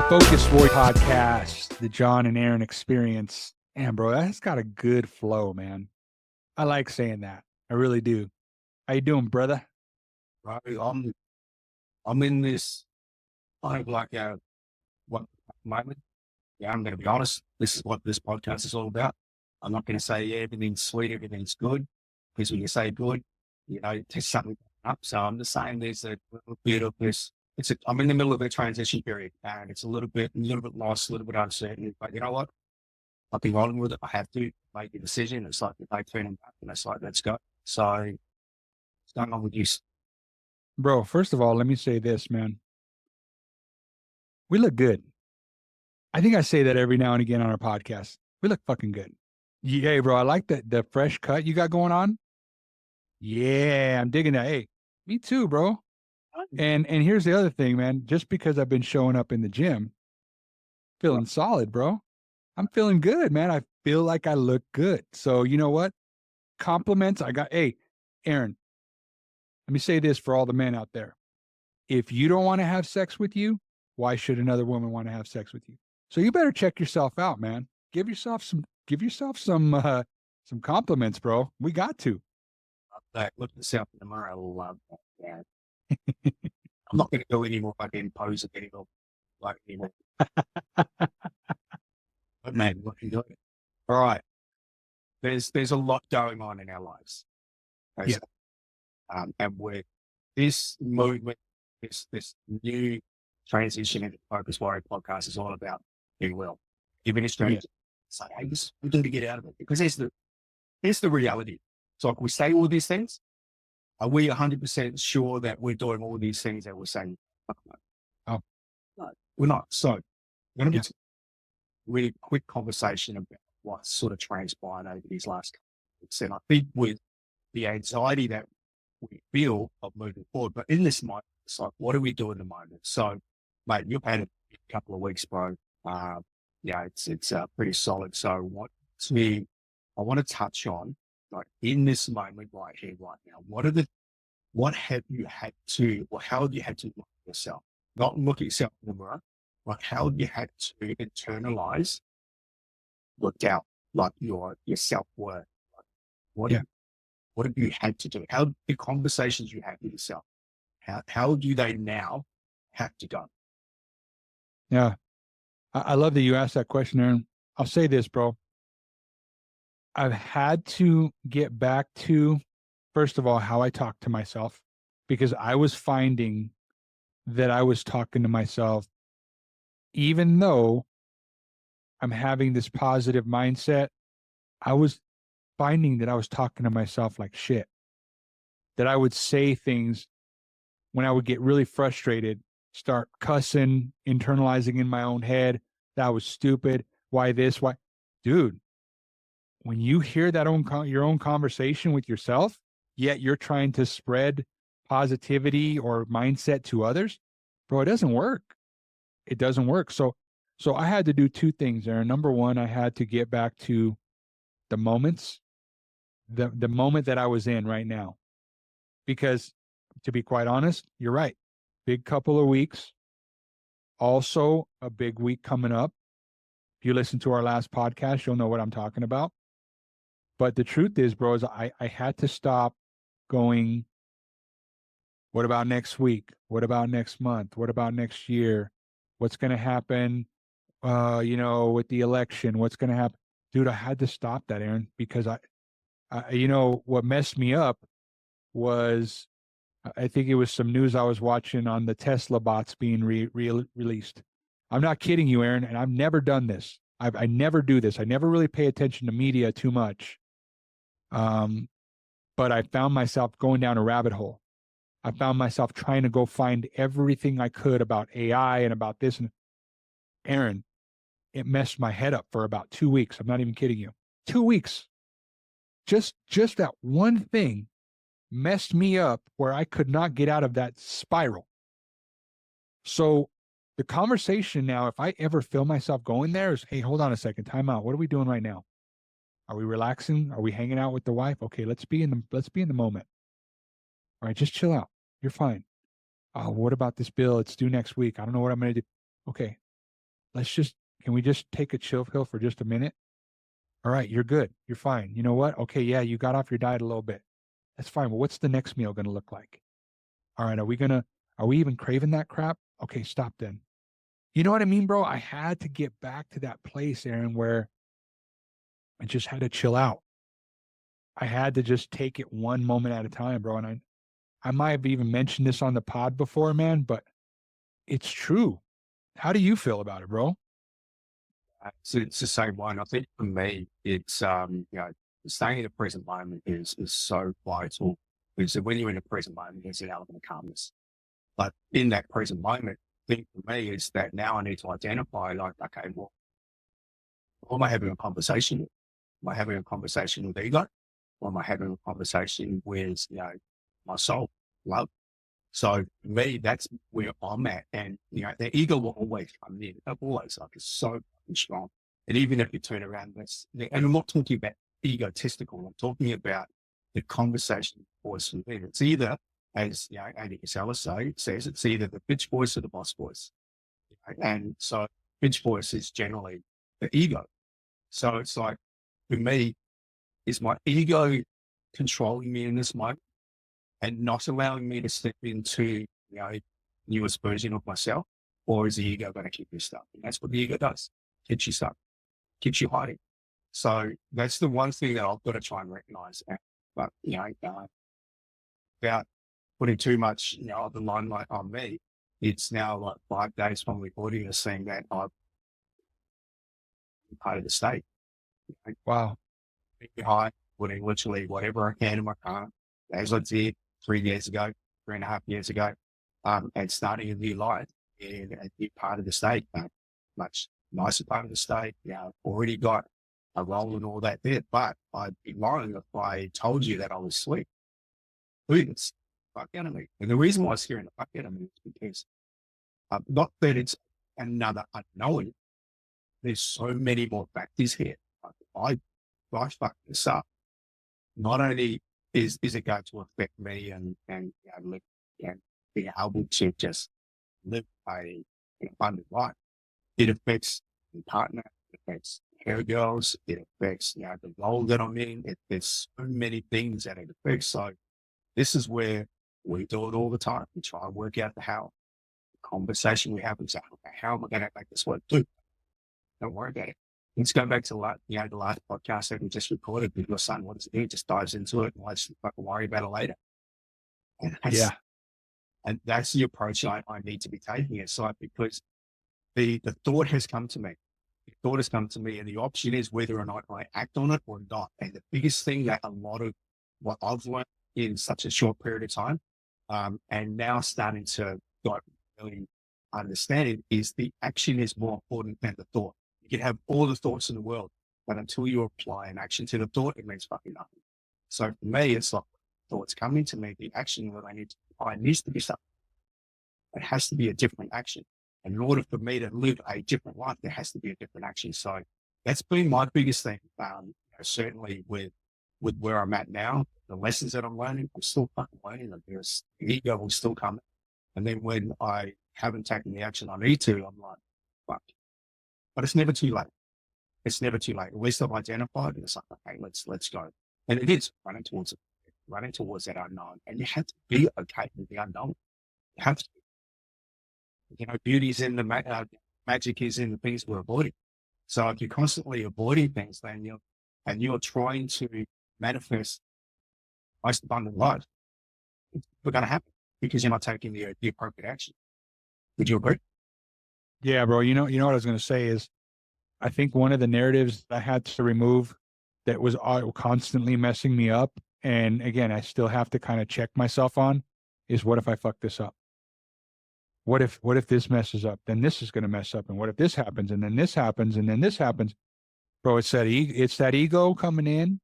Focus Voice Podcast, the John and Aaron experience. Man, bro, that's got a good flow, man. I like saying that. I really do. How you doing, brother? Right. I'm in this kind of like what moment. Yeah, I'm going to be honest. This is what this podcast is all about. I'm not going to say everything's sweet, everything's good, because when you say good, there's something up. So I'm just saying there's a little bit of this. I'm in the middle of a transition period, and it's a little bit lost, a little bit uncertain. But you know what? I've been rolling with it. I have to make a decision. It's like they turn them back, and it's like let's go. So what's going on with you? Bro, first of all, let me say this, man. We look good. I think I say that every now and again on our podcast. We look fucking good. Hey, bro, I like the fresh cut you got going on. Yeah, I'm digging that. Hey, me too, bro. And here's the other thing, man. Just because I've been showing up in the gym, feeling solid, bro. I'm feeling good, man. I feel like I look good. So you know what? Compliments. Hey, Aaron, let me say this for all the men out there. If you don't want to have sex with you, why should another woman want to have sex with you? So you better check yourself out, man. Give yourself some compliments, bro. We got to. Look yourself in the mirror. I love that. I'm not going to go anymore if I can pose it anymore. Like anymore. But man, looking good. All right. There's a lot going on in our lives. Okay? Yeah. And with this movement, this new transition into Focus Warrior podcast is all about being well. Giving a strategy. It's like, hey, we're going to get out of it. Because here's the reality. So like we say all these things, are we 100% sure that we're doing all these things that we're saying? Oh. No, we're not. So we're going to be a really quick conversation about what sort of transpired over these last couple of weeks. And I think with the anxiety that we feel of moving forward, but in this moment, it's like, what do we do in the moment? So, mate, you've had a couple of weeks, bro. It's pretty solid. So I want to touch on, like in this moment right here, right now, what have you had to, or how have you had to look at yourself? Not look at yourself in the mirror, but how have you had to internalize your doubt, like your self-worth? Like what have you had to do? How the conversations you have with yourself, how do they now have to go? Yeah. I love that you asked that question, Aaron. I'll say this, bro. I've had to get back to, first of all, how I talk to myself, because I was finding that I was talking to myself, even though I'm having this positive mindset, I was finding that I was talking to myself like shit. That I would say things when I would get really frustrated, start cussing, internalizing in my own head. That was stupid. Why this? Why? Dude, when you hear your own conversation with yourself, yet you're trying to spread positivity or mindset to others, bro, it doesn't work. It doesn't work. So I had to do two things there. Number one, I had to get back to the moments, the moment that I was in right now. Because to be quite honest, you're right. Big couple of weeks. Also a big week coming up. If you listen to our last podcast, you'll know what I'm talking about. But the truth is, bro, is I had to stop going, what about next week? What about next month? What about next year? What's going to happen, with the election? What's going to happen? Dude, I had to stop that, Aaron, because what messed me up was, I think it was some news I was watching on the Tesla bots being released. I'm not kidding you, Aaron, and I've never done this. I never do this. I never really pay attention to media too much. But I found myself going down a rabbit hole. I found myself trying to go find everything I could about AI and about this. And Aaron, it messed my head up for about 2 weeks. I'm not even kidding you. 2 weeks. Just that one thing messed me up where I could not get out of that spiral. So the conversation now, if I ever feel myself going there, is, hey, hold on a second, time out. What are we doing right now? Are we relaxing? Are we hanging out with the wife? Okay, let's be in the moment. All right, just chill out. You're fine. Oh, what about this bill? It's due next week. I don't know what I'm going to do. Okay, can we just take a chill pill for just a minute? All right, you're good. You're fine. You know what? Okay, yeah, you got off your diet a little bit. That's fine. Well, what's the next meal going to look like? All right, are we even craving that crap? Okay, stop then. You know what I mean, bro? I had to get back to that place, Aaron, where I just had to chill out. I had to just take it one moment at a time, bro. And I might have even mentioned this on the pod before, man, but it's true. How do you feel about it, bro? So it's the same one. I think for me, it's, staying in the present moment is so vital because when you're in the present moment, there's an element of calmness. But in that present moment, I think for me is that now I need to identify like, okay, well, who am I having a conversation with? Am I having a conversation with ego? Or am I having a conversation with, my soul, love? So for me, that's where I'm at. And, the ego will always come in. Always, like, it's so fucking strong. And even if you turn around, and I'm not talking about egotistical, I'm talking about the conversation voice within. It's either, as, Andy Casella says, it's either the bitch voice or the boss voice. And so bitch voice is generally the ego. So it's like, for me, is my ego controlling me in this moment and not allowing me to step into, newest version of myself? Or is the ego going to keep you stuck? And that's what the ego does. Keeps you stuck, keeps you hiding. So that's the one thing that I've got to try and recognize. But, without putting too much, of the limelight on me, it's now like 5 days from recording this saying that I'm part of the state. Wow. Behind, putting literally whatever I can in my car, as I did 3 years ago, 3.5 years ago, and starting a new life in a new part of the state, much nicer part of the state. Already got a role and all that there, but I'd be lying if I told you that I was sweet. It's fuck out of me. And the reason why I was hearing the fuck out of me is because, not that it's another unknown, there's so many more factors here. I fuck this up. Not only is it going to affect me and live and be able to just live an abundant life, it affects the partner, it affects hair girls, it affects the role that I'm in. There's so many things that it affects. So this is where we do it all the time. We try and work out the how. The conversation we have is how am I going to make this work? Dude, don't worry about it. Let's go back to the last podcast that we just recorded with your son. What does it do? He just dives into it and let's fucking worry about it later. And that's the approach I need to be taking aside because the thought has come to me. The thought has come to me and the option is whether or not I act on it or not. And the biggest thing that a lot of what I've learned in such a short period of time, and now starting to really understand it, is the action is more important than the thought. You can have all the thoughts in the world, but until you apply an action to the thought, it means fucking nothing. So for me, it's like thoughts coming to me, the action that I need to apply needs to be something. It has to be a different action. And in order for me to live a different life, there has to be a different action. So that's been my biggest thing. Certainly with where I'm at now, the lessons that I'm learning, I'm still fucking learning them. There's the ego will still come. And then when I haven't taken the action I need to, I'm like, fuck. But it's never too late. It's never too late. At least I've identified and it's like, okay, let's go. And it is running towards it, running towards that unknown. And you have to be okay with the unknown. You have to. Beauty is in the magic is in the things we're avoiding. So if you're constantly avoiding things, then you're trying to manifest most abundant life, it's not going to happen because you're not taking the appropriate action. Would you agree? Yeah, bro. You know what I was going to say is, I think one of the narratives I had to remove that was constantly messing me up, and again, I still have to kind of check myself on, is what if I fuck this up? What if this messes up? Then this is going to mess up, and what if this happens, and then this happens, and then this happens? Bro, it's that ego coming in,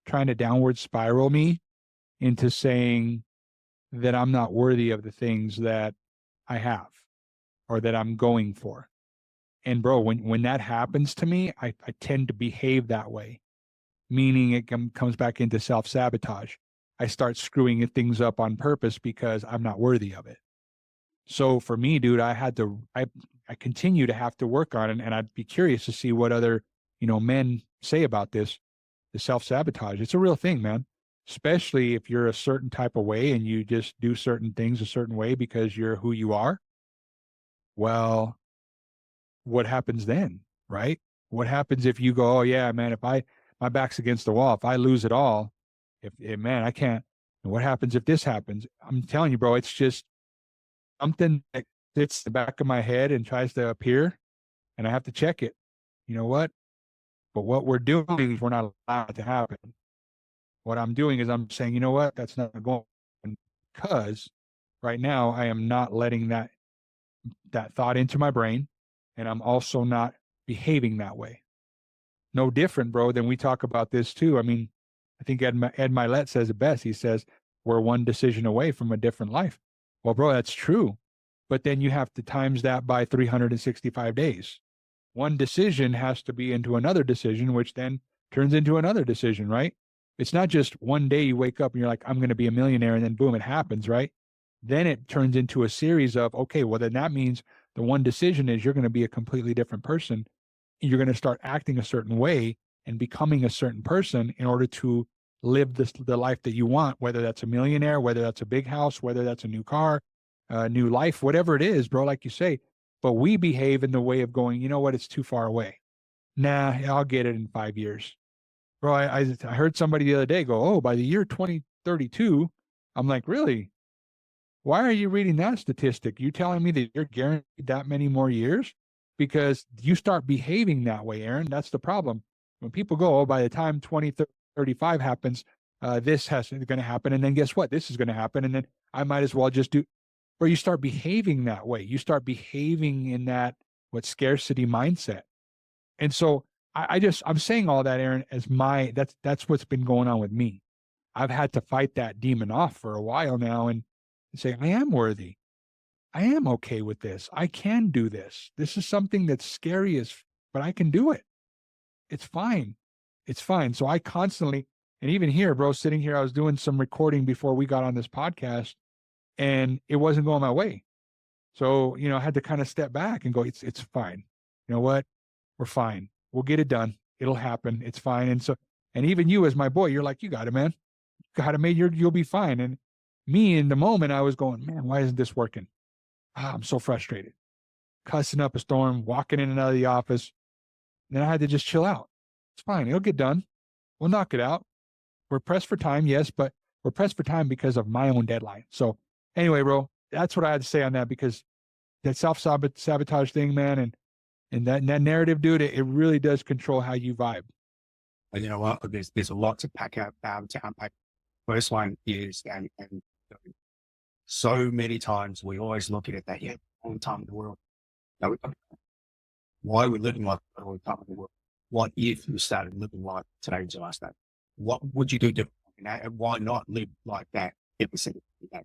trying to downward spiral me into saying that I'm not worthy of the things that I have or that I'm going for. And bro, when that happens to me, I tend to behave that way, meaning it comes back into self-sabotage. I start screwing things up on purpose because I'm not worthy of it. So for me, dude, I I continue to have to work on it. And I'd be curious to see what other, men say about this, the self-sabotage. It's a real thing, man. Especially if you're a certain type of way and you just do certain things a certain way because you're who you are. Well, what happens then, right? What happens if you go, oh yeah, man, if my back's against the wall, if I lose it all, if man, I can't. And what happens if this happens? I'm telling you, bro, it's just something that sits in the back of my head and tries to appear, and I have to check it. You know what? But what we're doing is we're not allowing it to happen. What I'm doing is I'm saying, you know what? That's not going on, because right now I am not letting that thought into my brain, and I'm also not behaving that way. No different, bro, than we talk about this too. I mean, I think Ed Milet says it best. He says, we're one decision away from a different life. Well, bro, that's true. But then you have to times that by 365 days. One decision has to be into another decision, which then turns into another decision, right? It's not just one day you wake up and you're like, I'm going to be a millionaire, and then boom, it happens, right? Then it turns into a series of, okay, well, then that means the one decision is you're going to be a completely different person. You're going to start acting a certain way and becoming a certain person in order to live the life that you want, whether that's a millionaire, whether that's a big house, whether that's a new car, new life, whatever it is, bro, like you say. But we behave in the way of going, you know what, it's too far away. Nah, I'll get it in 5 years. Bro, I heard somebody the other day go, oh, by the year 2032, I'm like, really? Why are you reading that statistic? You telling me that you're guaranteed that many more years? Because you start behaving that way, Aaron. That's the problem. When people go, oh, by the time 2035 happens, this has going to happen. And then guess what? This is going to happen. And then I might as well just do, or you start behaving that way. You start behaving in that, what, scarcity mindset. And so I'm saying all that, Aaron, as that's what's been going on with me. I've had to fight that demon off for a while now and say, I am worthy. I am okay with this. I can do this. This is something that's scary but I can do it. It's fine. It's fine. So I constantly, and even here, bro, sitting here, I was doing some recording before we got on this podcast, and it wasn't going my way. So, I had to kind of step back and go, it's fine. You know what? We're fine. We'll get it done. It'll happen. It's fine. And so, and even you as my boy, you're like, you got it, man. You got it, mate. You'll be fine. And me in the moment, I was going, man, why isn't this working? I'm so frustrated, cussing up a storm, walking in and out of the office. And then I had to just chill out. It's fine. It'll get done. We'll knock it out. We're pressed for time, yes, but we're pressed for time because of my own deadline. So anyway, bro, that's what I had to say on that, because that self-sabotage thing, man, and that narrative, dude, it really does control how you vibe. And you know what? There's a lot to unpack. First one is, and so many times we always look at it that, yeah, all the time in the world. No, why are we living like all the time in the world? What if you started living like today was your last day? What would you do differently? And why not live like that every single day?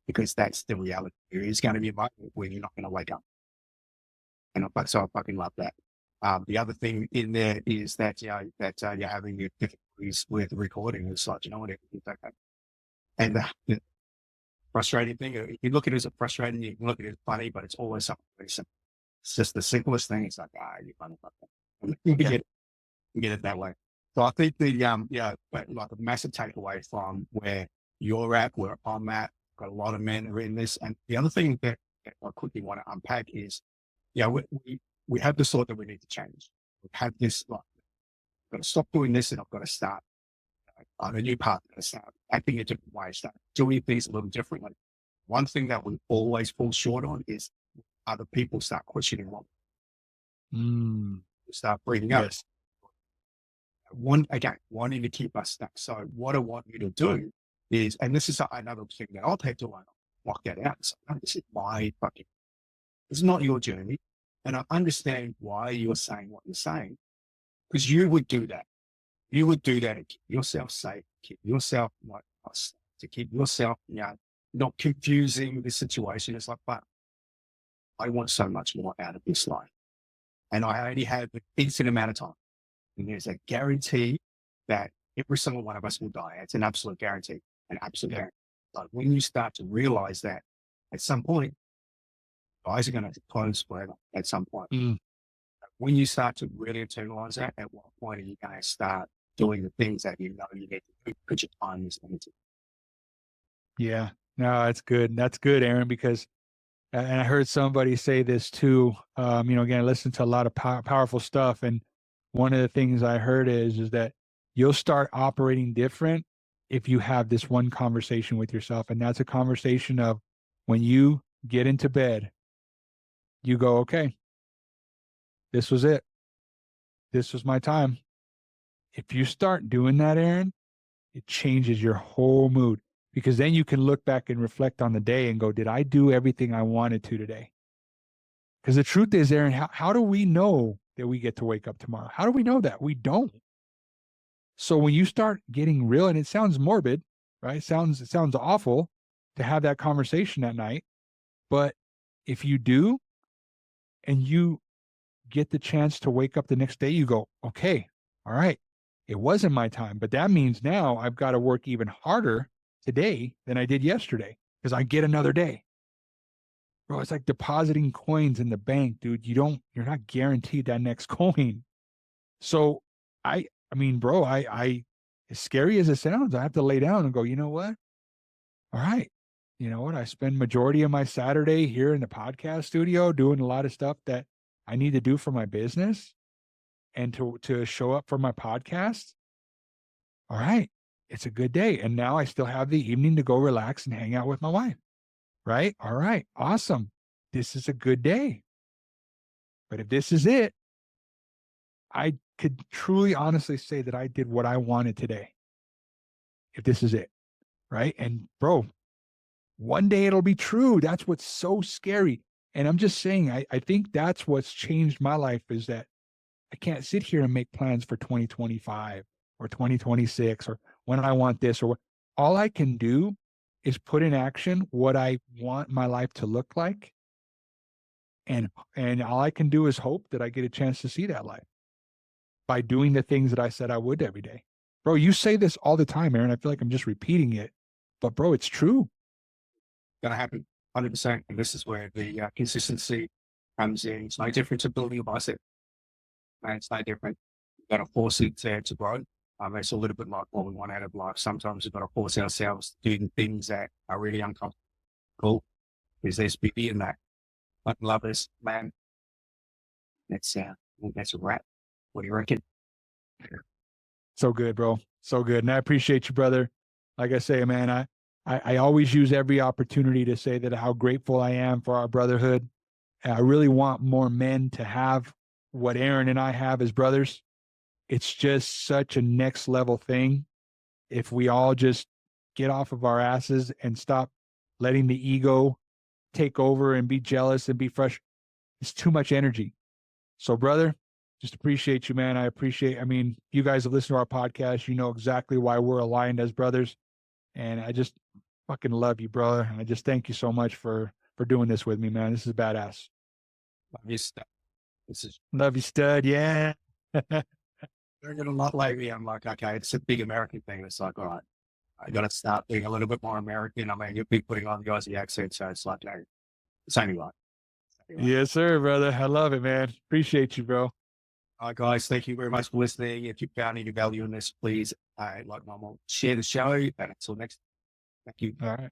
Because that's the reality. There is going to be a moment where you're not going to wake up. And so I fucking love that. The other thing in there is that, you're having your difficulties with recording. It's like, it's okay. And the frustrating thing, you look at it as a frustrating, you can look at it as funny, but it's always something very simple. It's just the simplest thing. It's like, you're funny about that. You can get it that way. So I think like a massive takeaway from where you're at, where I'm at, got a lot of men who are in this. And the other thing that I quickly want to unpack is, we have this thought that we need to change. We've had this, like, I've got to stop doing this and I've got to start on a new path, start acting a different way, start doing things a little differently. One thing that we always fall short on is other people start questioning what start bringing up. Yes. Wanting to keep us stuck. So what I want you to do is, and this is another thing that I'll take to lock that out. So, this is it's not your journey. And I understand why you're saying what you're saying, because you would do that. You would do that to keep yourself safe, keep yourself to keep yourself, not confusing the situation. It's like, but I want so much more out of this life. And I only have an infinite amount of time. And there's a guarantee that every single one of us will die. It's an absolute guarantee, an absolute guarantee. But when you start to realize that at some point, Eyes are going to close forever at some point. Mm. When you start to really internalize that, at what point are you going to start doing the things that you know you need to do because your time is limited? Yeah. No, that's good. That's good, Aaron, because and I heard somebody say this too. Again, I listen to a lot of powerful stuff, and one of the things I heard is that you'll start operating different if you have this one conversation with yourself, and that's a conversation of when you get into bed, you go, okay, this was it. This was my time. If you start doing that, Aaron, it changes your whole mood because then you can look back and reflect on the day and go, did I do everything I wanted to today? Because the truth is, Aaron, how do we know that we get to wake up tomorrow? How do we know that? We don't. So when you start getting real, and it sounds morbid, right? It sounds awful to have that conversation at night. But if you do and you get the chance to wake up the next day, you go, okay, all right, it wasn't my time. But that means now I've got to work even harder today than I did yesterday because I get another day. Bro, it's like depositing coins in the bank, dude. You're not guaranteed that next coin. So I mean, bro, as scary as it sounds, I have to lay down and go, you know what? All right. You know what? I spend majority of my Saturday here in the podcast studio doing a lot of stuff that I need to do for my business and to show up for my podcast. All right. It's a good day. And now I still have the evening to go relax and hang out with my wife. Right? All right. Awesome. This is a good day. But if this is it, I could truly honestly say that I did what I wanted today. If this is it. Right. And bro, one day it'll be true. That's what's so scary. And I'm just saying, I think that's what's changed my life is that I can't sit here and make plans for 2025 or 2026 or when I want this or what. All I can do is put in action what I want my life to look like. And all I can do is hope that I get a chance to see that life by doing the things that I said I would every day. Bro, you say this all the time, Aaron. I feel like I'm just repeating it. But bro, it's true. Going to happen 100%. And this is where the consistency comes in. It's no different to building a bicep. And it's no different. You've got to force it to grow. It's a little bit like what we want out of life. Sometimes we've got to force ourselves to do things that are really uncomfortable because there's beauty in that. But lovers, man, that's a wrap. What do you reckon? So good, bro. So good. And I appreciate you, brother. Like I say, man, I always use every opportunity to say that how grateful I am for our brotherhood. I really want more men to have what Aaron and I have as brothers. It's just such a next level thing. If we all just get off of our asses and stop letting the ego take over and be jealous and be frustrated, it's too much energy. So, brother, just appreciate you, man. I mean, you guys have listened to our podcast. You know exactly why we're aligned as brothers. And I just fucking love you, brother. And I just thank you so much for doing this with me, man. This is badass. Love you, stud. This is Love you, stud. Yeah. doing it a lot lately. I'm like, okay, it's a big American thing. It's like, all right, I got to start being a little bit more American. I mean, you'll be putting on the Aussie accent. So it's like, hey, it's only right. Yes, sir, brother. I love it, man. Appreciate you, bro. All right, guys, thank you very much for listening. If you found any value in this, please, like normal, share the show. And until next, thank you. All right.